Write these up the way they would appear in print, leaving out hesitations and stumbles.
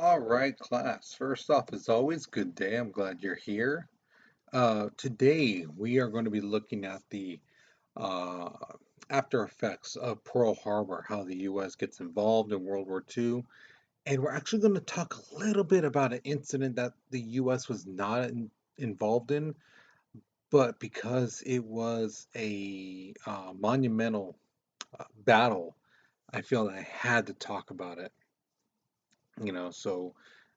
All right, class. First off, as always, good day. I'm glad you're here. Today, we are going to be looking at the uh, after effects of Pearl Harbor, how the U.S. gets involved in World War II. And we're actually going to talk a little bit about an incident that the U.S. was not involved in, but because it was a monumental battle, I feel that I had to talk about it. So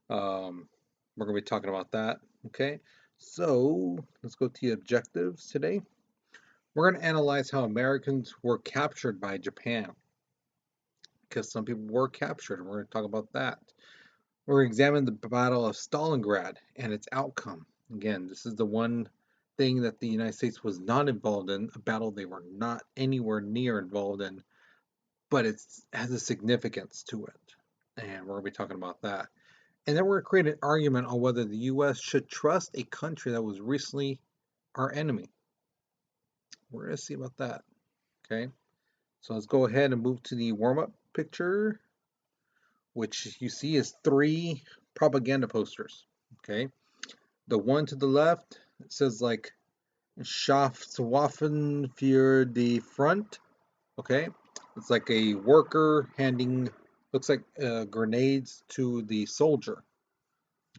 we're going to be talking about that. Okay, so let's go to the objectives today. We're going to analyze how Americans were captured by Japan because some people were captured, and we're going to talk about that. We're going to examine the Battle of Stalingrad and its outcome. Again, this is the one thing that the United States was not involved in, a battle they were not anywhere near involved in, but it has a significance to it. And we're going to be talking about that. And then we're going to create an argument on whether the U.S. should trust a country that was recently our enemy. We're going to see about that. Okay. So let's go ahead and move to the warm up picture, which you see is 3 propaganda posters. Okay. The one to the left, it says like Schaffwaffen für die Front. Okay. It's like a worker handing, looks like grenades to the soldier.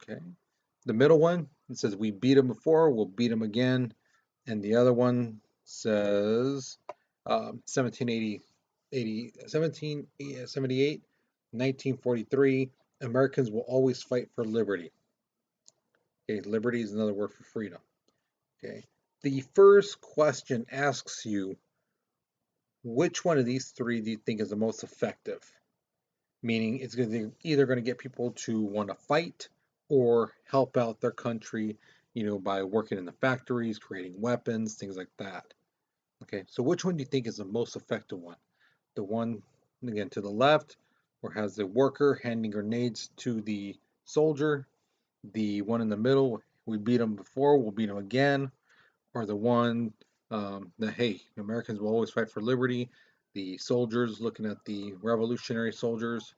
Okay. The middle one, it says we beat them before, we'll beat them again. And the other one says 1778, 1943, Americans will always fight for liberty. Okay, liberty is another word for freedom. Okay. The first question asks you, which one of these 3 do you think is the most effective? Meaning it's either going to get people to want to fight or help out their country, by working in the factories, creating weapons, things like that. Okay, so which one do you think is the most effective one? The one, again, to the left, where it has the worker handing grenades to the soldier, the one in the middle, we beat them before, we'll beat them again, or the one that, hey, Americans will always fight for liberty, the soldiers looking at the revolutionary soldiers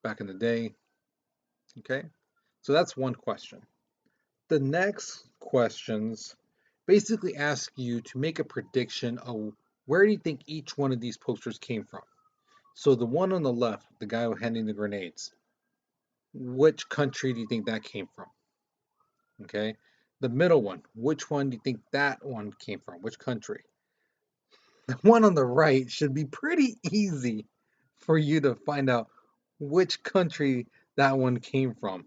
back in the day. Okay, so that's one question. The next questions basically ask you to make a prediction of where do you think each one of these posters came from. So the one on the left, the guy handing the grenades, which country do you think that came from? Okay. The middle one, which one do you think that one came from? Which country? The one on the right should be pretty easy for you to find out which country that one came from.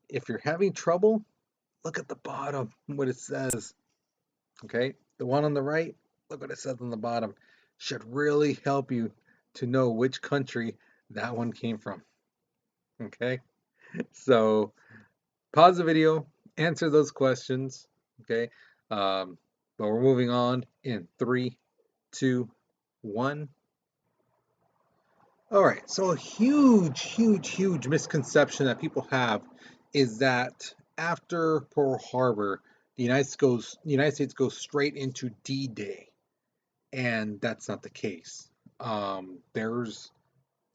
If you're having trouble, look at the bottom, what it says. Okay, the one on the right, look what it says on the bottom. Should really help you to know which country that one came from. Okay, so pause the video, answer those questions. Okay, but we're moving on in 3, 2, 1. All right, so a huge misconception that people have is that after Pearl Harbor, the United States goes straight into D-Day, and that's not the case. There's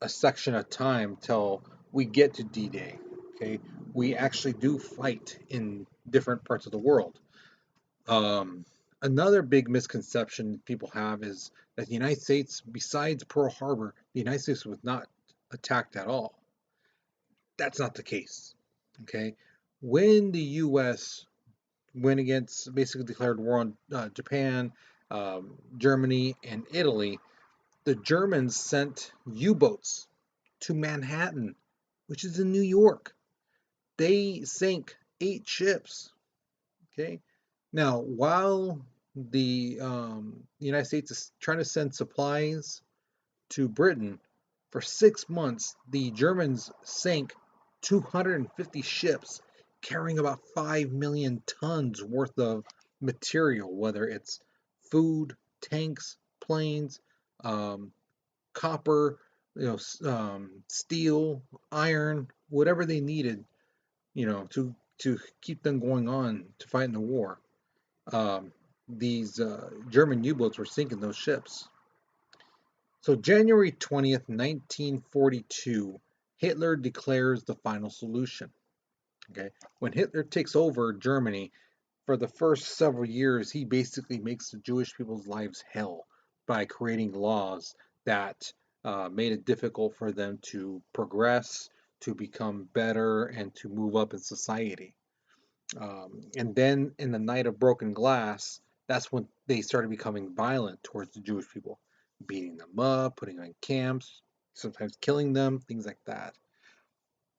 a section of time till we get to D-Day. Okay, we actually do fight in different parts of the world. Um, Another big misconception people have is that the United States, besides Pearl Harbor, the United States was not attacked at all. That's not the case. Okay, when the U.S. went against, basically declared war on Japan, Germany, and Italy, the Germans sent U-boats to Manhattan, which is in New York. They sank 8 ships. Okay. Now, while the United States is trying to send supplies to Britain, for 6 months, the Germans sank 250 ships carrying about 5 million tons worth of material, whether it's food, tanks, planes, um, copper, steel, iron, whatever they needed, to keep them going on to fight in the war. These German U-boats were sinking those ships. So January 20th, 1942, Hitler declares the final solution. Okay, when Hitler takes over Germany, for the first several years, he basically makes the Jewish people's lives hell by creating laws that made it difficult for them to progress, to become better, and to move up in society. And then in the Night of Broken Glass, that's when they started becoming violent towards the Jewish people, beating them up, putting them in camps, sometimes killing them, things like that.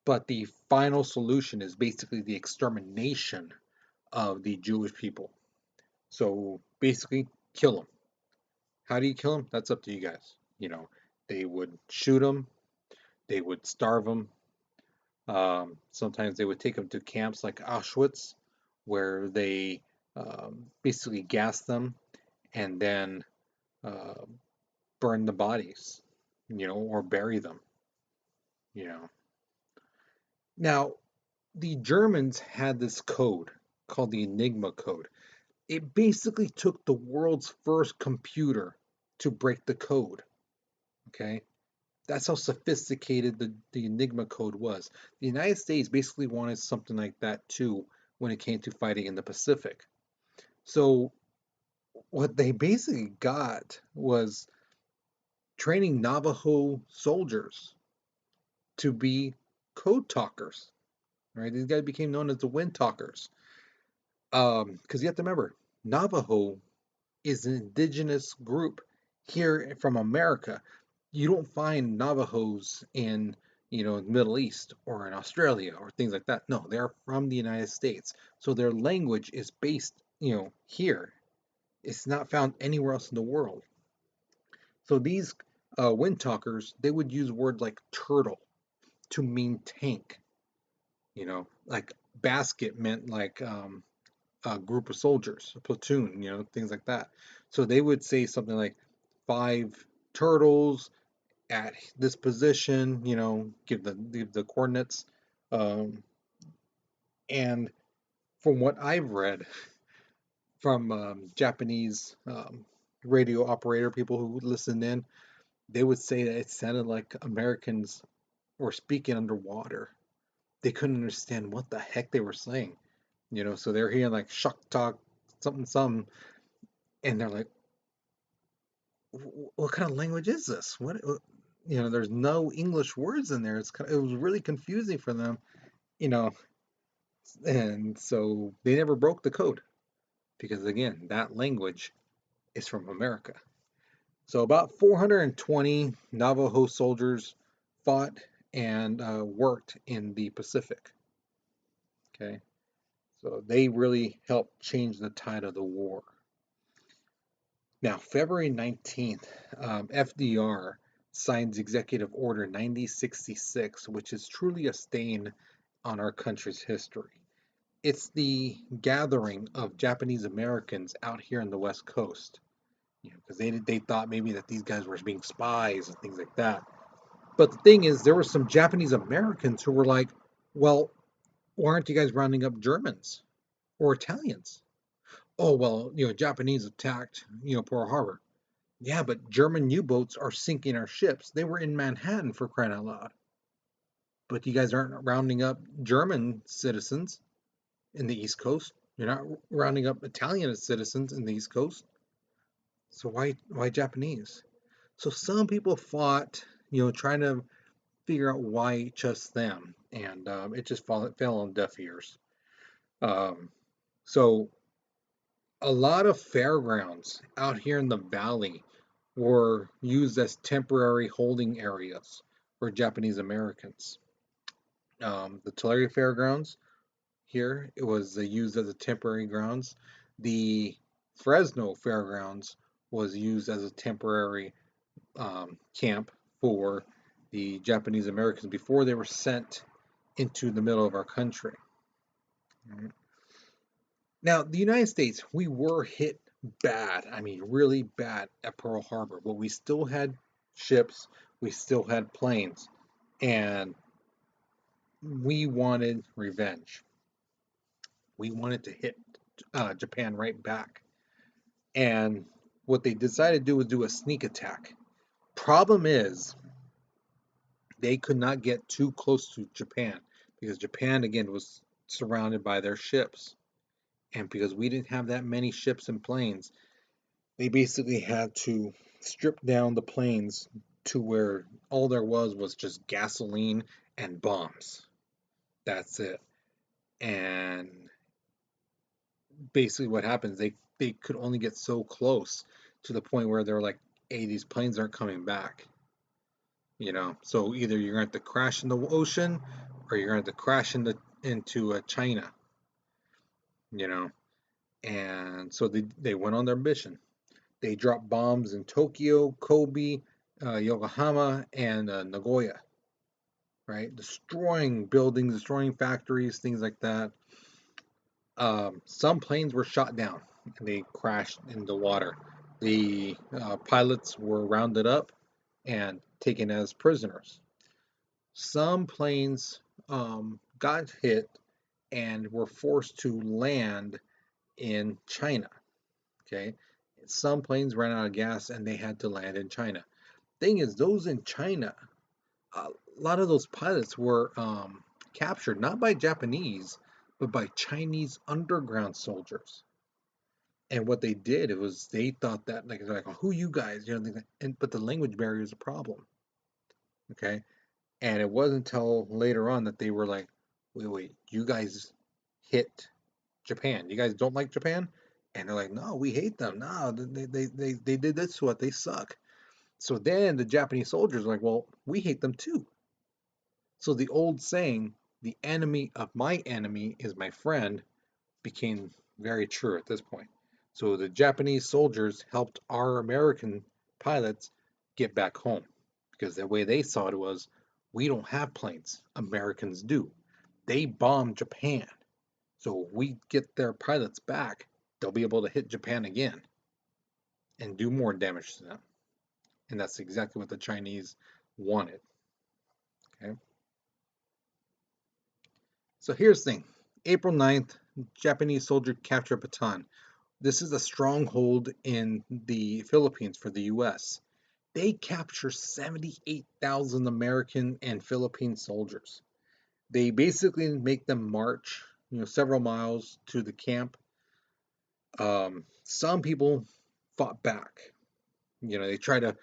But the final solution is basically the extermination of the Jewish people. So basically, kill them. How do you kill them? That's up to you guys. They would shoot them, they would starve them. Sometimes they would take them to camps like Auschwitz, where they basically gas them and then uh, burn the bodies, or bury them. You know. Now, the Germans had this code called the Enigma Code. It basically took the world's first computer to break the code. Okay, that's how sophisticated the Enigma Code was. The United States basically wanted something like that too when it came to fighting in the Pacific. So what they basically got was training Navajo soldiers to be code talkers. Right? These guys became known as the Windtalkers. Because you have to remember, Navajo is an indigenous group here from America. You don't find Navajos in, the Middle East or in Australia or things like that. No, they're from the United States. So their language is based, here. It's not found anywhere else in the world. So these wind talkers, they would use words like turtle to mean tank. Like basket meant like a group of soldiers, a platoon, things like that. So they would say something like 5 turtles at this position, give the coordinates. Um, and from what I've read from Japanese radio operator people who listen in, they would say that it sounded like Americans were speaking underwater. They couldn't understand what the heck they were saying, so they're hearing like shuck talk, something, something, and they're like, what kind of language is this? There's no English words in there. It was really confusing for them, you know, and so they never broke the code because again, that language is from America. So about 420 Navajo soldiers fought and worked in the Pacific. Okay, so they really helped change the tide of the war. Now, February 19th, FDR signs Executive Order 9066, which is truly a stain on our country's history. It's the gathering of Japanese Americans out here on the West Coast, because they thought maybe that these guys were being spies and things like that. But the thing is, there were some Japanese Americans who were like, well, why aren't you guys rounding up Germans or Italians? Oh, well, Japanese attacked, Pearl Harbor. Yeah, but German U-boats are sinking our ships. They were in Manhattan for crying out loud. But you guys aren't rounding up German citizens in the East Coast. You're not rounding up Italian citizens in the East Coast. So why Japanese? So some people fought, trying to figure out why just them, and it just fell on deaf ears. Um, so a lot of fairgrounds out here in the valley were used as temporary holding areas for Japanese Americans. The Tulare Fairgrounds here, it was used as a temporary grounds. The Fresno Fairgrounds was used as a temporary camp for the Japanese Americans before they were sent into the middle of our country. Right. Now, the United States, we were hit bad. I mean, really bad at Pearl Harbor, but we still had ships, we still had planes, and we wanted revenge. We wanted to hit Japan right back. And what they decided to do was do a sneak attack. Problem is, They could not get too close to Japan because Japan, again, was surrounded by their ships. And because we didn't have that many ships and planes, they basically had to strip down the planes to where all there was just gasoline and bombs. That's it. And basically what happens, they could only get so close to the point where they're like, hey, these planes aren't coming back. So either you're going to have to crash in the ocean or you're going to have to crash into China. you know and so they went on their mission. They dropped bombs in Tokyo, Kobe, Yokohama, and Nagoya, right? Destroying buildings, destroying factories, things like that. Some planes were shot down and they crashed in the water. The pilots were rounded up and taken as prisoners. Some planes got hit and were forced to land in China. Okay, some planes ran out of gas and they had to land in China. Thing is, those in China, a lot of those pilots were captured not by Japanese, but by Chinese underground soldiers. And what they did, it was they thought that like they're like, oh, who you guys, but the language barrier is a problem. Okay, and it wasn't until later on that they were like, wait, you guys hit Japan. You guys don't like Japan? And they're like, no, we hate them. No, they did this to us. They suck. So then the Japanese soldiers are like, well, we hate them too. So the old saying, the enemy of my enemy is my friend, became very true at this point. So the Japanese soldiers helped our American pilots get back home because the way they saw it was, we don't have planes. Americans do. They bombed Japan. So if we get their pilots back, they'll be able to hit Japan again and do more damage to them. And that's exactly what the Chinese wanted. Okay. So here's the thing. April 9th, Japanese soldier capture Bataan. This is a stronghold in the Philippines for the US. They capture 78,000 American and Philippine soldiers. They basically make them march, several miles to the camp. Some people fought back. They try to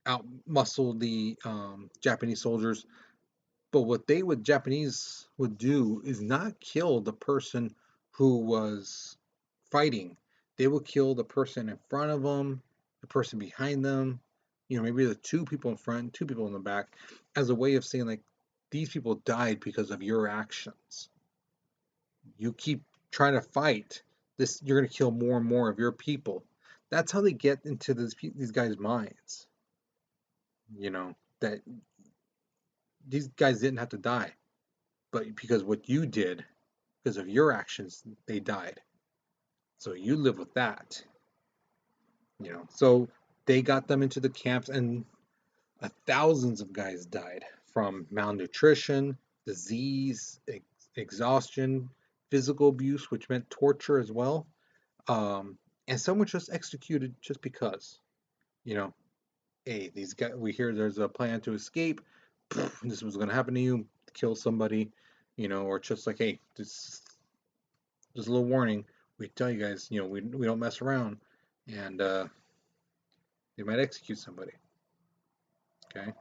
outmuscle the Japanese soldiers. But what Japanese would do is not kill the person who was fighting. They would kill the person in front of them, the person behind them, maybe the two people in front, two people in the back, as a way of saying like, these people died because of your actions. You keep trying to fight this, you're going to kill more and more of your people. That's how they get into these guys' minds. That these guys didn't have to die, but because what you did, because of your actions, they died. So you live with that. So they got them into the camps, and thousands of guys died from malnutrition, disease, exhaustion, physical abuse, which meant torture as well. And some were just executed just because, you know, hey, these guys, we hear there's a plan to escape. This was going to happen to you, kill somebody, or just like, hey, just a little warning. We tell you guys, we don't mess around, and they might execute somebody. Okay.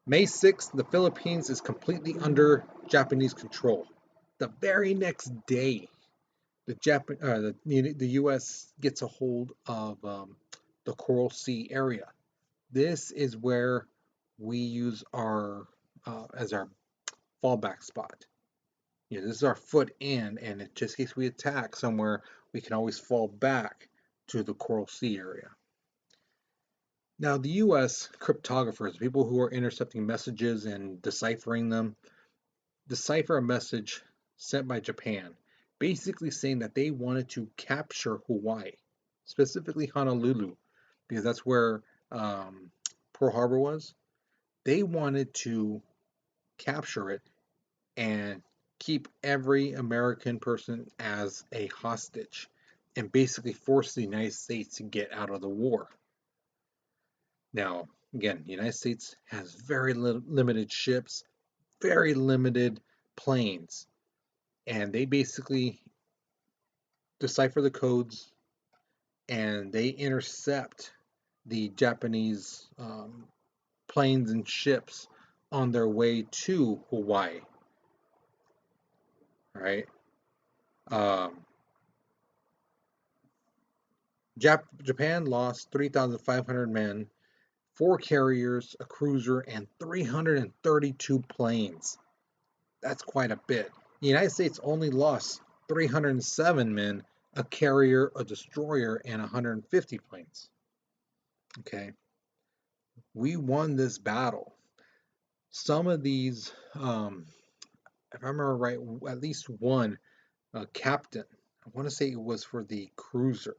May 6th, the Philippines is completely under Japanese control. The very next day, the U.S. gets a hold of the Coral Sea area. This is where we use our as our fallback spot. This is our foot in, and in just in case we attack somewhere, we can always fall back to the Coral Sea area. Now, the U.S. cryptographers, people who are intercepting messages and deciphering them, decipher a message sent by Japan, basically saying that they wanted to capture Hawaii, specifically Honolulu, because that's where Pearl Harbor was. They wanted to capture it and keep every American person as a hostage and basically force the United States to get out of the war. Now, Again, the United States has very limited ships, very limited planes, and they basically decipher the codes and they intercept the Japanese planes and ships on their way to Hawaii, right? Um, Japan lost 3,500 men, four carriers, a cruiser, and 332 planes. That's quite a bit. The United States only lost 307 men, a carrier, a destroyer, and 150 planes. Okay, we won this battle. Some of these, if I remember right, at least one captain, I want to say it was for the cruiser,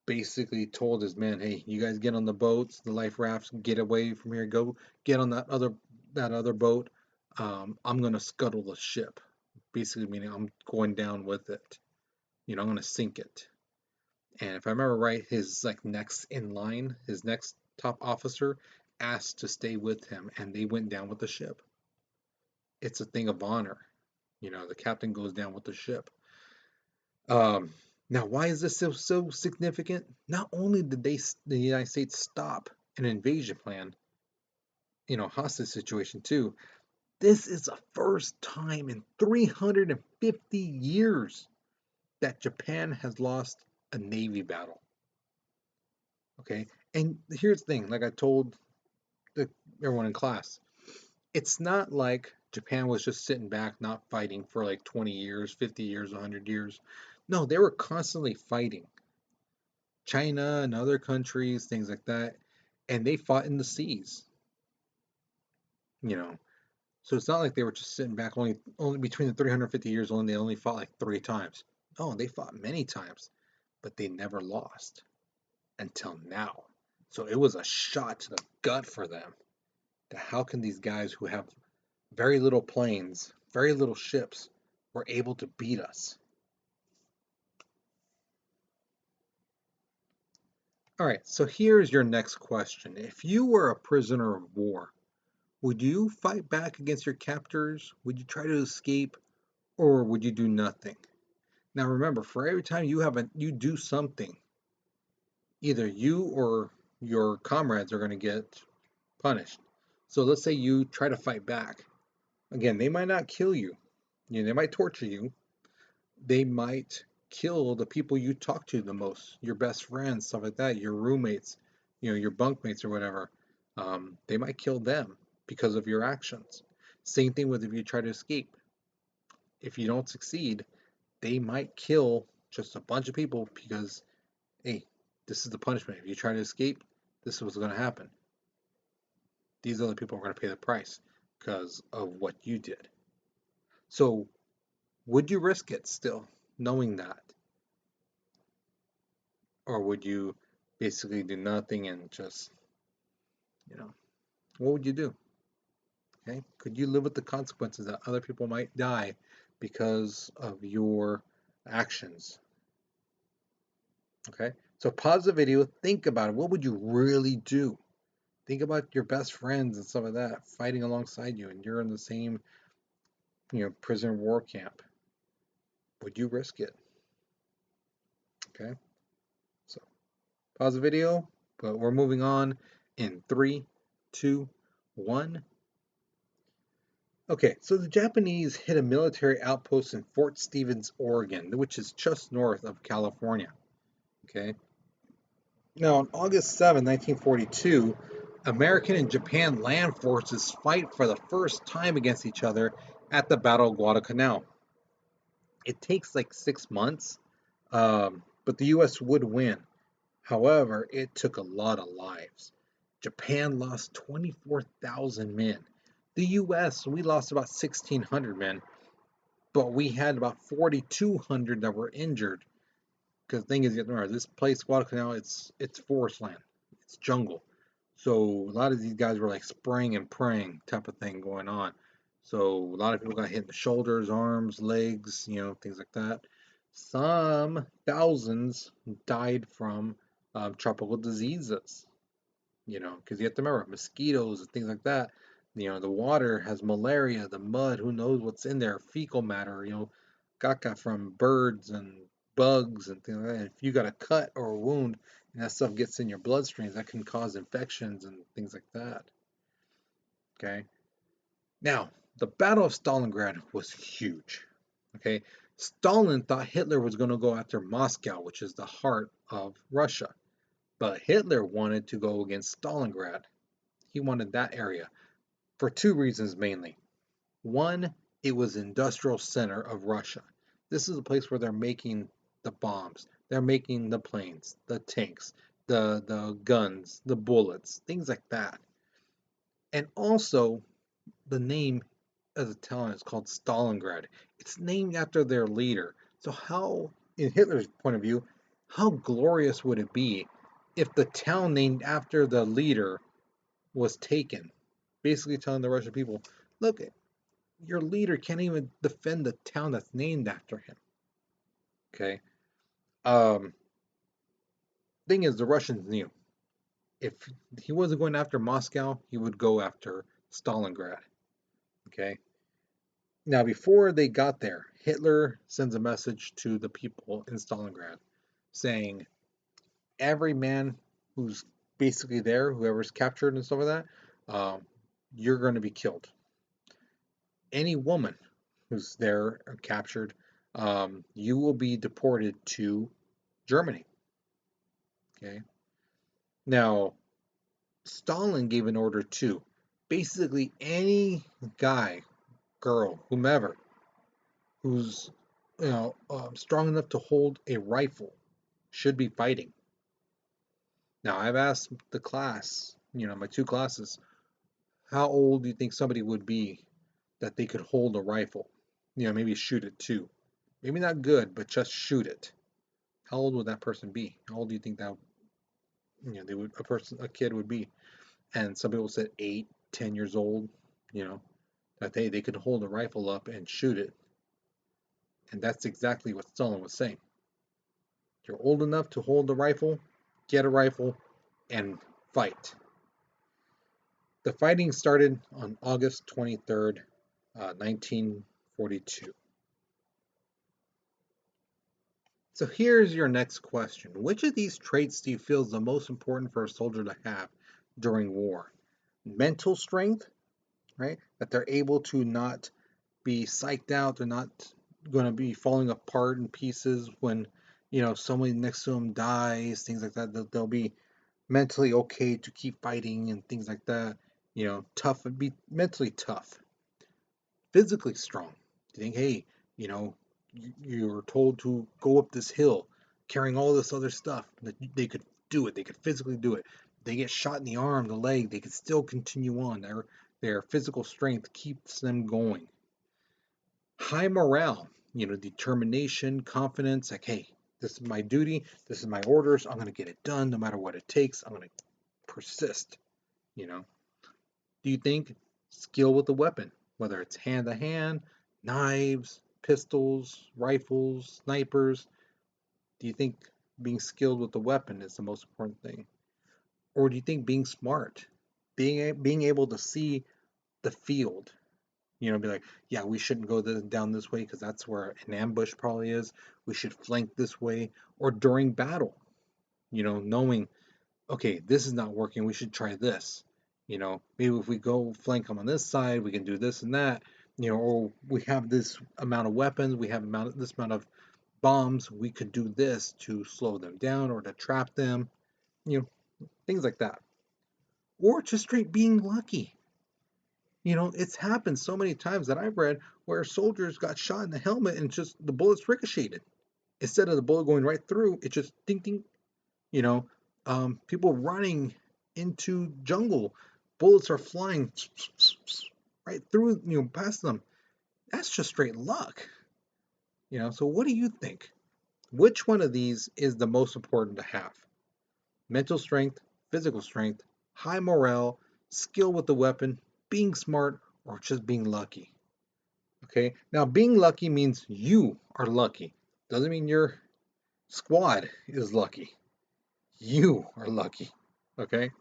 basically told his men, "Hey, you guys get on the boats, the life rafts, get away from here. Go get on that other boat. I'm gonna scuttle the ship." Basically meaning I'm going down with it. I'm gonna sink it. And if I remember right, his like next in line, his next top officer asked to stay with him, and they went down with the ship. It's a thing of honor. The captain goes down with the ship. Um, Now, why is this so significant? Not only did the United States stop an invasion plan, hostage situation too. This is the first time in 350 years that Japan has lost a navy battle. Okay, and here's the thing: like I told the, everyone in class, it's not like Japan was just sitting back, not fighting for like 20 years, 50 years, 100 years. No, they were constantly fighting. China and other countries, things like that, and they fought in the seas. You know, so it's not like they were just sitting back. Only between the 350 years, they only fought like three times. No, they fought many times, but they never lost until now. So it was a shot to the gut for them. How can these guys who have very little planes, very little ships, were able to beat us? All right, so here's your next question. If you were a prisoner of war, would you fight back against your captors? Would you try to escape, or would you do nothing? Now remember, for every time you do something, either you or your comrades are going to get punished. So let's say you try to fight back. Again, they might not kill you. They might torture you. They might kill the people you talk to the most, your best friends, stuff like that, your roommates, your bunkmates or whatever. They might kill them because of your actions. Same thing with if you try to escape. If you don't succeed, they might kill just a bunch of people because, hey, this is the punishment. If you try to escape, this is what's going to happen. These other people are going to pay the price because of what you did. So, would you risk it still, knowing that? Or would you basically do nothing and just, you know, what would you do? Okay. Could you live with the consequences that other people might die because of your actions? Okay. So pause the video, think about it. What would you really do? Think about your best friends and stuff like that fighting alongside you, and you're in the same, prison war camp. Would you risk it? Okay. So pause the video, but we're moving on in three, two, one. Okay, so the Japanese hit a military outpost in Fort Stevens, Oregon, which is just north of California. Okay. Now, on August 7, 1942, American and Japan land forces fight for the first time against each other at the Battle of Guadalcanal. It takes like 6 months, but the U.S. would win. However, it took a lot of lives. Japan lost 24,000 men. The U.S., we lost about 1,600 men, but we had about 4,200 that were injured. Because the thing is, remember, this place, Guadalcanal, it's forest land, it's jungle. So a lot of these guys were like spraying and praying type of thing going on. So a lot of people got hit in the shoulders, arms, legs, things like that. Some thousands died from tropical diseases. because you have to remember mosquitoes and things like that. The water has malaria, the mud, who knows what's in there, fecal matter, caca from birds and bugs and things like that. If you got a cut or a wound and that stuff gets in your bloodstreams, that can cause infections and things like that. Okay. Now, the Battle of Stalingrad was huge. Okay. Stalin thought Hitler was going to go after Moscow, which is the heart of Russia. But Hitler wanted to go against Stalingrad. He wanted that area for two reasons mainly. One, it was the industrial center of Russia. This is a place where they're making the bombs, they're making the planes, the tanks, the guns, the bullets, things like that. And also, the name of the town is called Stalingrad. It's named after their leader. So how, in Hitler's point of view, how glorious would it be if the town named after the leader was taken? Basically telling the Russian people, look, your leader can't even defend the town that's named after him. Okay. Um, Thing is, the Russians knew if he wasn't going after Moscow, he would go after Stalingrad. Okay. Now, before they got there, Hitler sends a message to the people in Stalingrad saying, every man who's basically there, whoever's captured and stuff like that, you're going to be killed. Any woman who's there or captured, you will be deported to Germany. Okay. Now, Stalin gave an order too. Basically, any guy, girl, whomever, who's strong enough to hold a rifle should be fighting. Now, I've asked the class, my two classes, how old do you think somebody would be that they could hold a rifle? Maybe shoot it too. Maybe not good, but just shoot it. How old would that person be? How old do you think that a kid would be? And some people said 8, 10 years old. That they could hold a rifle up and shoot it. And that's exactly what Stalin was saying. You're old enough to hold a rifle, get a rifle, and fight. The fighting started on August 23rd, 1942. So here's your next question. Which of these traits do you feel is the most important for a soldier to have during war? Mental strength, right? That they're able to not be psyched out, they're not going to be falling apart in pieces when, somebody next to them dies, things like that. They'll be mentally okay to keep fighting and things like that. Tough and be mentally tough. Physically strong. You think, hey, you know, you're told to go up this hill carrying all this other stuff, that they could do it. They could physically do it. They get shot in the arm, the leg, they could still continue on. Their physical strength keeps them going. High morale, determination, confidence, like, hey, this is my duty, this is my orders, I'm going to get it done no matter what it takes, I'm going to persist, you know. Do you think skill with the weapon, whether it's hand to hand, knives, pistols, rifles, snipers, do you think being skilled with the weapon is the most important thing? Or do you think being smart, being able to see the field, be like, yeah, we shouldn't go down this way because that's where an ambush probably is. We should flank this way. Or during battle, knowing, okay, this is not working. We should try this. Maybe if we go flank them on this side, we can do this and that. Or we have this amount of weapons, we have this amount of bombs. We could do this to slow them down or to trap them. Things like that. Or just straight being lucky. It's happened so many times that I've read where soldiers got shot in the helmet and just the bullets ricocheted. Instead of the bullet going right through, it just ding ding. People running into jungle, bullets are flying right through, past them. That's just straight luck. So what do you think? Which one of these is the most important to have? Mental strength, physical strength, high morale, skill with the weapon, being smart, or just being lucky? Okay, now being lucky means you are lucky. Doesn't mean your squad is lucky. You are lucky. Okay,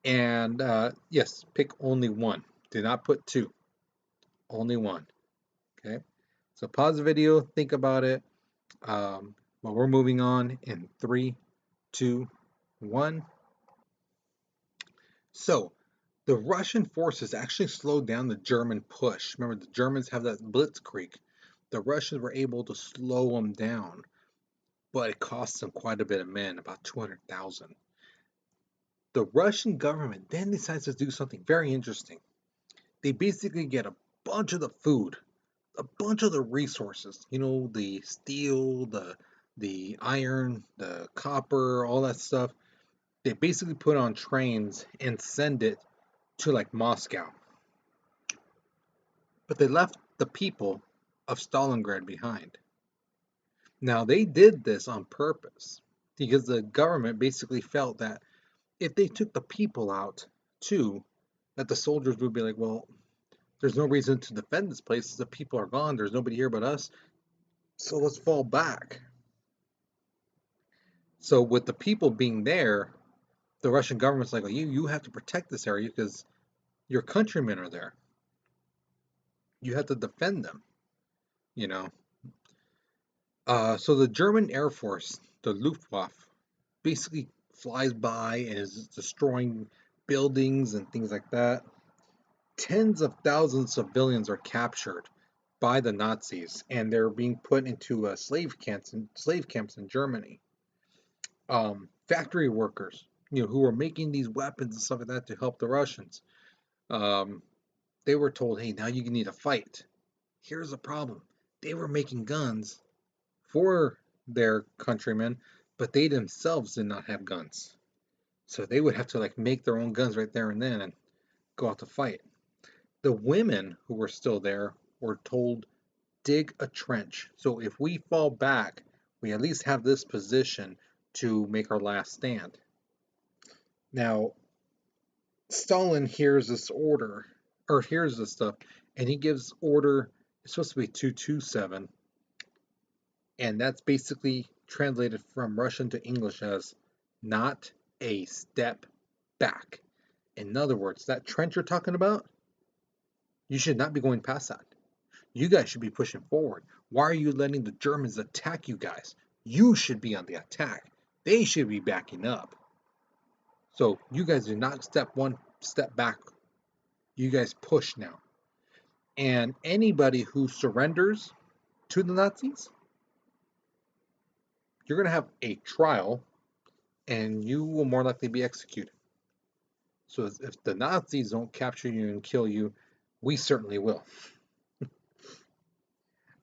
And yes, pick only one. Do not put two. Only one. Okay. So pause the video, think about it. But we're moving on in 3, 2, 1. So the Russian forces actually slowed down the German push. Remember, the Germans have that blitzkrieg. The Russians were able to slow them down, but it cost them quite a bit of men, about 200,000. The Russian government then decides to do something very interesting. They basically get a bunch of the food, a bunch of the resources, the steel, the iron, the copper, all that stuff. They basically put on trains and send it to like Moscow. But they left the people of Stalingrad behind. Now they did this on purpose because the government basically felt that if they took the people out too, that the soldiers would be like, well, there's no reason to defend this place. The people are gone. There's nobody here but us. So let's fall back. So with the people being there, the Russian government's like, oh, you have to protect this area because your countrymen are there. You have to defend them, you know. So the German Air Force, the Luftwaffe, basically flies by and is destroying buildings and things like that. Tens of thousands of civilians are captured by the Nazis, and they're being put into slave camps in Germany. Factory workers, who were making these weapons and stuff like that to help the Russians. Um, they were told, hey, now you need to fight. Here's the problem. They were making guns for their countrymen, but they themselves did not have guns. So they would have to like make their own guns right there and then and go out to fight. The women who were still there were told, dig a trench. So if we fall back, we at least have this position to make our last stand. Now, Stalin hears this order, or hears this stuff, and he gives order, it's supposed to be 227, and that's basically translated from Russian to English as not a step back. In other words, that trench you're talking about, you should not be going past that. You guys should be pushing forward. Why are you letting the Germans attack you guys? You should be on the attack. They should be backing up. So you guys do not step back. You guys push now. And anybody who surrenders to the Nazis, you're going to have a trial and you will more likely be executed. So if the Nazis don't capture you and kill you, we certainly will.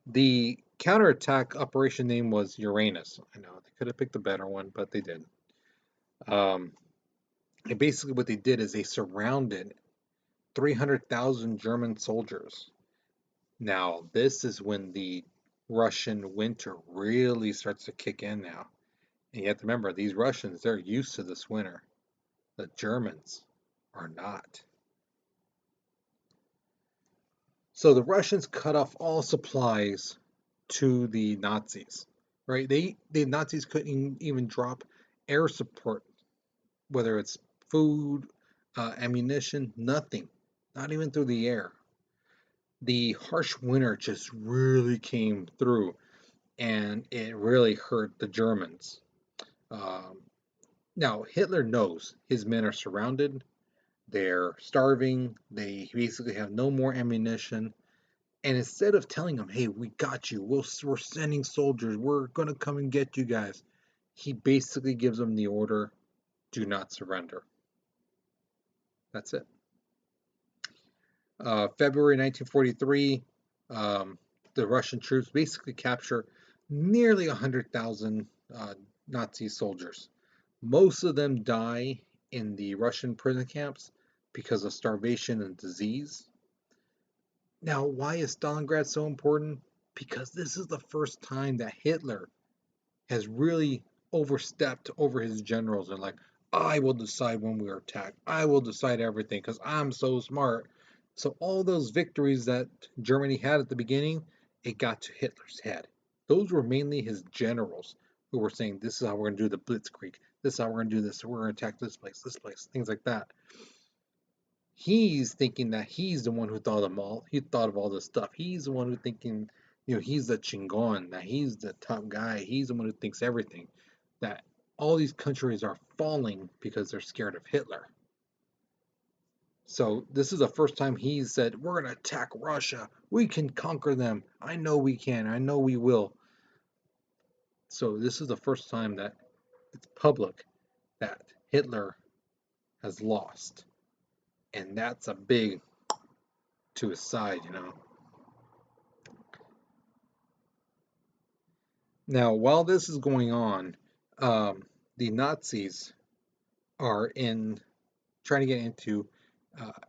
The counterattack operation name was Uranus. I know they could have picked a better one, but they didn't. And basically what they did is they surrounded 300,000 German soldiers. Now, this is when the Russian winter really starts to kick in now. And you have to remember, these Russians, they're used to this winter. The Germans are not. So the Russians cut off all supplies to the Nazis, right? The Nazis couldn't even drop air support, whether it's food, ammunition, nothing, not even through the air. The harsh winter just really came through, and it really hurt the Germans. Um, Now Hitler knows his men are surrounded. They're starving. They basically have no more ammunition. And instead of telling them, hey, we got you, we're sending soldiers, we're going to come and get you guys, he basically gives them the order, do not surrender. That's it. February 1943, the Russian troops basically capture nearly 100,000 Nazi soldiers. Most of them die in the Russian prison camps because of starvation and disease. Now, why is Stalingrad so important? Because this is the first time that Hitler has really overstepped over his generals and like, I will decide when we are attacked. I will decide everything because I'm so smart. So all those victories that Germany had at the beginning, it got to Hitler's head. Those were mainly his generals who were saying, this is how we're going to do the Blitzkrieg. This is how we're going to do this. We're going to attack this place, things like that. He's thinking that he's the one who thought of all. He thought of all this stuff. He's the one who thinking, he's the chingon, that he's the top guy. He's the one who thinks everything. That all these countries are falling because they're scared of Hitler. So this is the first time he said, we're going to attack Russia. We can conquer them. I know we can. I know we will. So this is the first time that it's public that Hitler has lost. And that's a big to his side. Now, while this is going on, the Nazis are trying to get into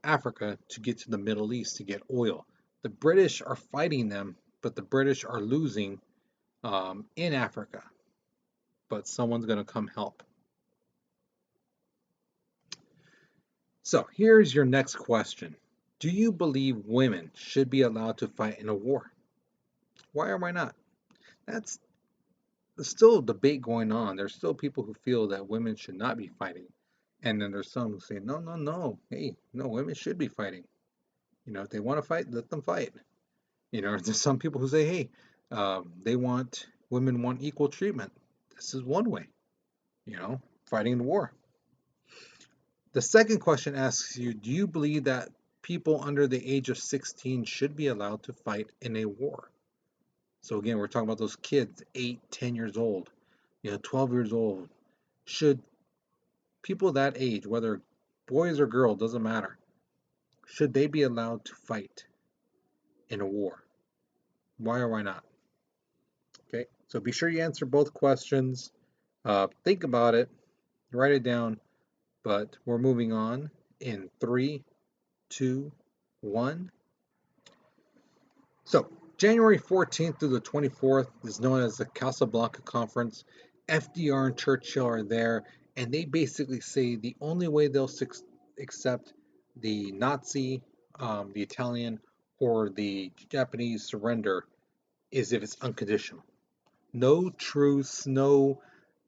Africa to get to the Middle East to get oil. The British are fighting them, but the British are losing in Africa. But someone's going to come help. So here's your next question. Do you believe women should be allowed to fight in a war? Why or why not? There's still a debate going on. There's still people who feel that women should not be fighting. And then there's some who say, no, no, no. Hey, no, women should be fighting. If they want to fight, let them fight. There's some people who say, hey, women want equal treatment. This is one way, fighting in war. The second question asks you, do you believe that people under the age of 16 should be allowed to fight in a war? So again, we're talking about those kids, 8, 10 years old, 12 years old. Should people that age, whether boys or girls, doesn't matter, should they be allowed to fight in a war? Why or why not? Okay, so be sure you answer both questions. Think about it, write it down, but we're moving on in 3, 2, 1. So, January 14th through the 24th is known as the Casablanca Conference. FDR and Churchill are there, and they basically say the only way they'll accept the Nazi, the Italian, or the Japanese surrender is if it's unconditional. No truce, no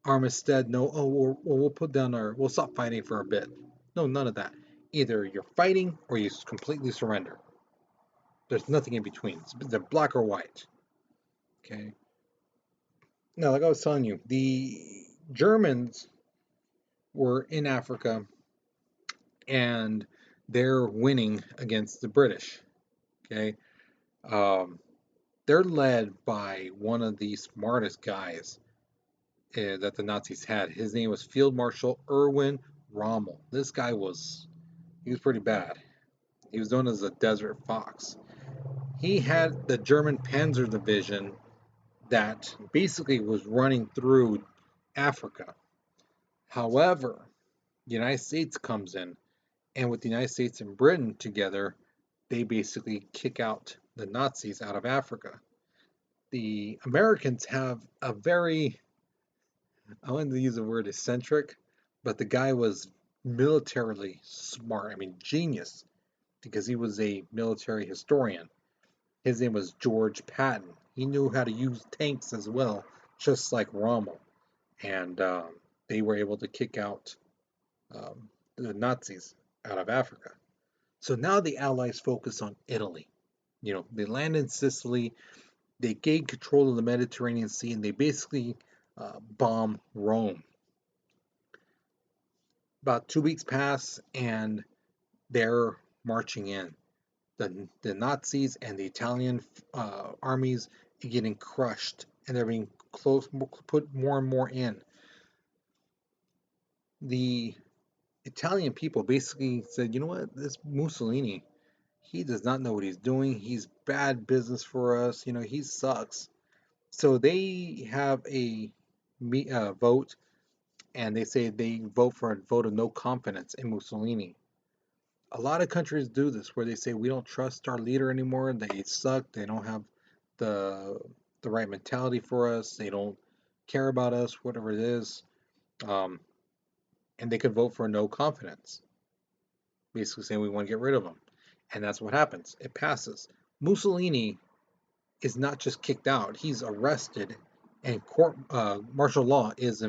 armistead, no, we'll stop fighting for a bit. No, none of that. Either you're fighting or you completely surrender. There's nothing in between. They're black or white. Okay. Now, like I was telling you, the Germans were in Africa and they're winning against the British. Okay. They're led by one of the smartest guys that the Nazis had. His name was Field Marshal Erwin Rommel. This guy was pretty bad. He was known as a Desert Fox. He had the German Panzer Division that basically was running through Africa. However, the United States comes in, and with the United States and Britain together, they basically kick out the Nazis out of Africa. The Americans have a very, I wanted to use the word eccentric, but the guy was militarily smart. I mean, genius, because he was a military historian. His name was George Patton. He knew how to use tanks as well, just like Rommel. And they were able to kick out the Nazis out of Africa. So now the Allies focus on Italy. They land in Sicily, they gain control of the Mediterranean Sea, and they basically bomb Rome. About 2 weeks pass, and they're marching in. The Nazis and the Italian armies are getting crushed, and they're being put more and more in. The Italian people basically said, you know what, this Mussolini, he does not know what he's doing. He's bad business for us. He sucks. So they have a vote, and they say they vote for a vote of no confidence in Mussolini. A lot of countries do this, where they say we don't trust our leader anymore. They suck. They don't have the right mentality for us. They don't care about us, whatever it is. And they could vote for no confidence, basically saying we want to get rid of him. And that's what happens. It passes. Mussolini is not just kicked out; he's arrested, and court martial law is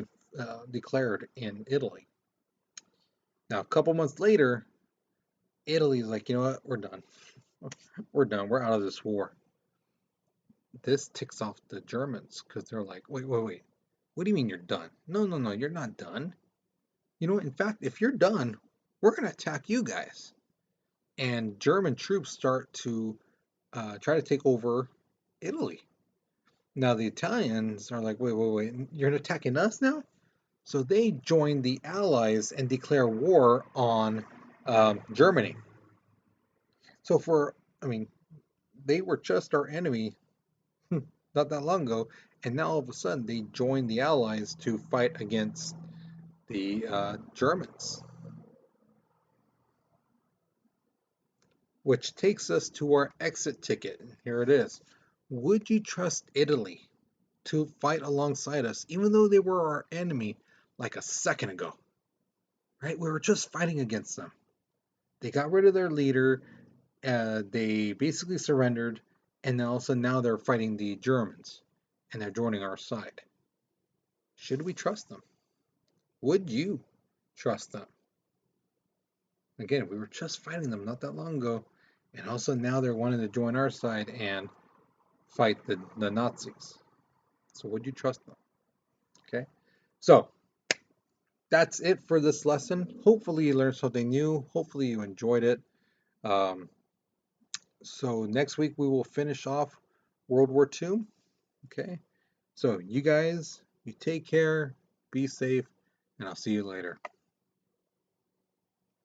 declared in Italy. Now, a couple months later, Italy's like, you know what, we're done. We're done. We're out of this war. This ticks off the Germans because they're like, wait, wait, wait. What do you mean you're done? No, no, no, you're not done. You know, in fact, if you're done, we're going to attack you guys. And German troops start to try to take over Italy. Now, the Italians are like, wait, wait, wait, you're attacking us now? So they join the Allies and declare war on Germany. So I mean, they were just our enemy not that long ago, and now all of a sudden they join the Allies to fight against the Germans. Which takes us to our exit ticket. Here it is. Would you trust Italy to fight alongside us, even though they were our enemy like a second ago? Right? We were just fighting against them. They got rid of their leader. They basically surrendered, and also now they're fighting the Germans, and they're joining our side. Should we trust them? Would you trust them? Again, we were just fighting them not that long ago, and also now they're wanting to join our side and fight the Nazis. So would you trust them? Okay. So that's it for this lesson. Hopefully you learned something new. Hopefully you enjoyed it. Um, so next week we will finish off World War II. Okay. So you guys, you take care, be safe, and I'll see you later.